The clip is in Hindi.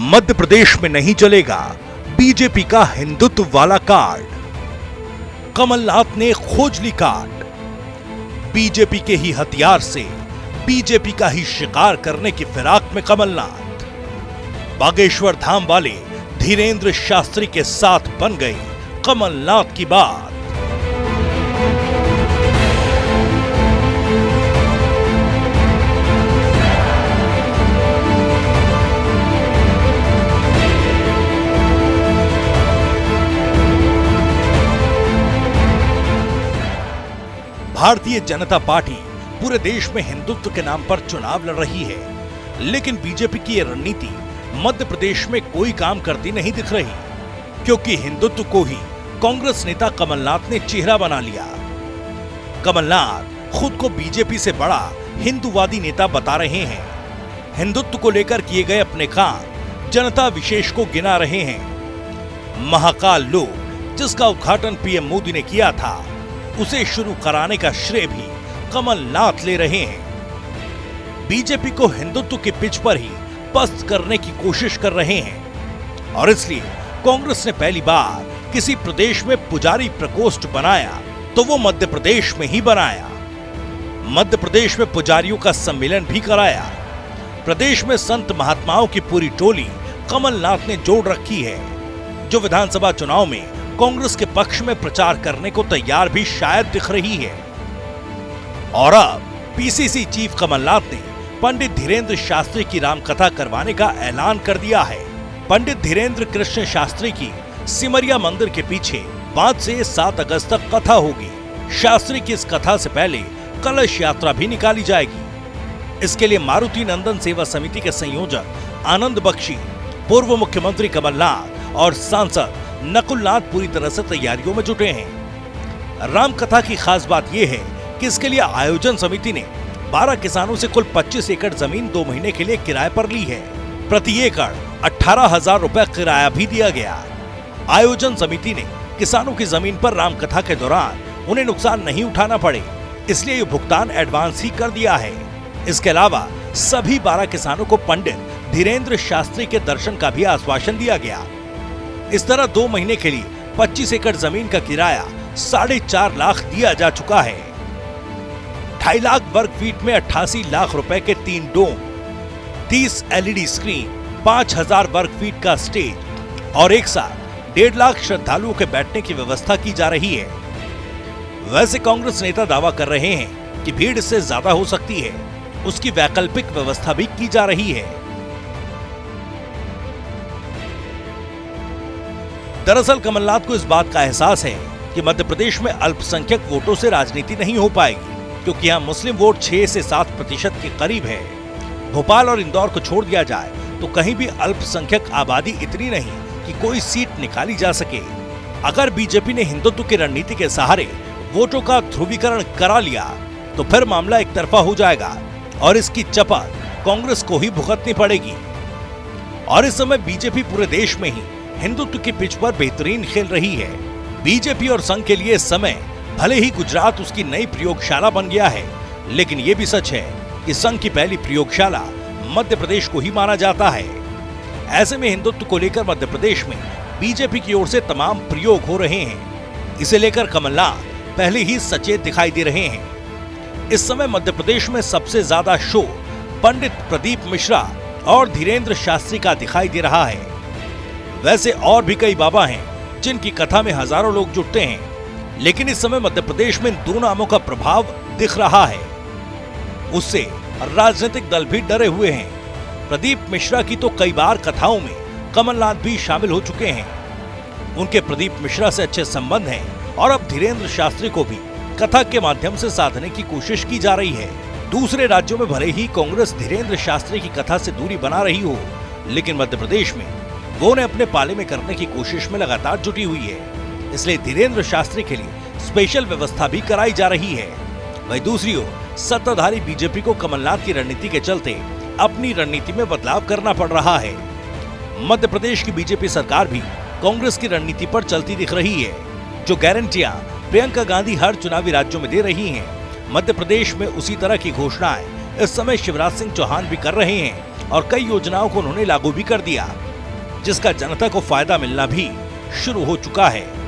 मध्य प्रदेश में नहीं चलेगा बीजेपी का हिंदुत्व वाला कार्ड। कमलनाथ ने खोज ली कार्ड। बीजेपी के ही हथियार से बीजेपी का ही शिकार करने की फिराक में कमलनाथ। बागेश्वर धाम वाले धीरेंद्र शास्त्री के साथ बन गई कमलनाथ की बात। भारतीय जनता पार्टी पूरे देश में हिंदुत्व के नाम पर चुनाव लड़ रही है, लेकिन बीजेपी की यह रणनीति मध्य प्रदेश में कोई काम करती नहीं दिख रही, क्योंकि हिंदुत्व को ही कांग्रेस नेता कमलनाथ ने चेहरा बना लिया। कमलनाथ खुद को बीजेपी से बड़ा हिंदूवादी नेता बता रहे हैं। हिंदुत्व को लेकर किए गए अपने काम जनता विशेष को गिना रहे हैं। महाकाल लोक जिसका उद्घाटन पीएम मोदी ने किया था, उसे शुरू कराने का श्रेय भी कमलनाथ ले रहे हैं। बीजेपी को हिंदुत्व की पिच पर ही पस्त करने की कोशिश कर रहे हैं और इसलिए कांग्रेस ने पहली बार किसी प्रदेश में पुजारी प्रकोष्ठ बनाया तो वो मध्य प्रदेश में ही बनाया। मध्य प्रदेश में पुजारियों का सम्मेलन भी कराया। प्रदेश में संत महात्माओं की पूरी टोली कमलनाथ ने जोड़ रखी है, जो विधानसभा चुनाव में कांग्रेस के पक्ष में प्रचार करने को तैयार भी शायद दिख रही है। और अब पीसीसी चीफ कमलनाथ ने पंडित धीरेंद्र शास्त्री की रामकथा करवाने का ऐलान कर दिया है। पंडित धीरेंद्र कृष्ण शास्त्री की सिमरिया मंदिर के पीछे 5 से 7 अगस्त तक कथा होगी। शास्त्री की इस कथा से पहले कलश यात्रा भी निकाली जाएगी। इसके लिए मारुति नंदन सेवा समिति के संयोजक आनंद बख्शी, पूर्व मुख्यमंत्री कमलनाथ और सांसद नकुलनाथ पूरी तरह से तैयारियों में जुटे हैं। रामकथा की खास बात यह है कि इसके लिए आयोजन समिति ने 12 किसानों से कुल 25 एकड़ जमीन 2 महीने के लिए किराए पर ली है। प्रति एकड़ 18,000 रुपए किराया भी दिया गया। आयोजन समिति ने किसानों की जमीन पर रामकथा के दौरान उन्हें नुकसान नहीं उठाना पड़े, इसलिए ये भुगतान एडवांस ही कर दिया है। इसके अलावा सभी 12 किसानों को पंडित धीरेंद्र शास्त्री के दर्शन का भी आश्वासन दिया गया। इस तरह 2 महीने के लिए 25 एकड़ जमीन का किराया 4.5 लाख दिया जा चुका है। 2.5 लाख वर्ग फीट में 88 लाख रुपए के 3 डोम, 30 एलईडी स्क्रीन, 5,000 वर्ग फीट का स्टेज और एक साथ 1.5 लाख श्रद्धालुओं के बैठने की व्यवस्था की जा रही है। वैसे कांग्रेस नेता दावा कर रहे हैं कि भीड़ इससे ज्यादा हो सकती है, उसकी वैकल्पिक व्यवस्था भी की जा रही है। दरअसल कमलनाथ को इस बात का एहसास है कि मध्य प्रदेश में अल्पसंख्यक वोटों से राजनीति नहीं हो पाएगी, क्योंकि यहाँ मुस्लिम वोट 6 से 7% के करीब है। भोपाल और इंदौर को छोड़ दिया जाए तो कहीं भी अल्पसंख्यक आबादी इतनी नहीं कि कोई सीट निकाली जा सके। अगर बीजेपी ने हिंदुत्व की रणनीति के सहारे वोटों का ध्रुवीकरण करा लिया तो फिर मामला एक तरफा हो जाएगा और इसकी चपत कांग्रेस को ही भुगतनी पड़ेगी। और इस समय बीजेपी पूरे देश में ही हिंदुत्व की पिच पर बेहतरीन खेल रही है। बीजेपी और संघ के लिए इस समय भले ही गुजरात उसकी नई प्रयोगशाला बन गया है, लेकिन ये भी सच है कि संघ की पहली प्रयोगशाला मध्य प्रदेश को ही माना जाता है। ऐसे में हिंदुत्व को लेकर मध्य प्रदेश में बीजेपी की ओर से तमाम प्रयोग हो रहे हैं। इसे लेकर कमलनाथ पहले ही सचेत दिखाई दे रहे हैं। इस समय मध्य प्रदेश में सबसे ज्यादा शोर पंडित प्रदीप मिश्रा और धीरेंद्र शास्त्री का दिखाई दे रहा है। वैसे और भी कई बाबा हैं जिनकी कथा में हजारों लोग जुटते हैं, लेकिन इस समय मध्य प्रदेश में 2 नामों का प्रभाव दिख रहा है। उससे राजनीतिक दल भी डरे हुए हैं। प्रदीप मिश्रा की तो कई बार कथाओं में कमलनाथ भी शामिल हो चुके हैं। उनके प्रदीप मिश्रा से अच्छे संबंध हैं और अब धीरेंद्र शास्त्री को भी कथा के माध्यम से साधने की कोशिश की जा रही है। दूसरे राज्यों में भले ही कांग्रेस धीरेंद्र शास्त्री की कथा से दूरी बना रही हो, लेकिन मध्य प्रदेश में वो उन्हें अपने पाले में करने की कोशिश में लगातार जुटी हुई है। इसलिए धीरेंद्र शास्त्री के लिए स्पेशल व्यवस्था भी कराई जा रही है। वहीं दूसरी ओर सत्ताधारी बीजेपी को कमलनाथ की रणनीति के चलते अपनी रणनीति में बदलाव करना पड़ रहा है। मध्य प्रदेश की बीजेपी सरकार भी कांग्रेस की रणनीति पर चलती दिख रही है। जो गारंटियां प्रियंका गांधी हर चुनावी राज्यों में दे रही हैं, मध्य प्रदेश में उसी तरह की घोषणाएं इस समय शिवराज सिंह चौहान भी कर रहे हैं और कई योजनाओं को उन्होंने लागू भी कर दिया, जिसका जनता को फायदा मिलना भी शुरू हो चुका है।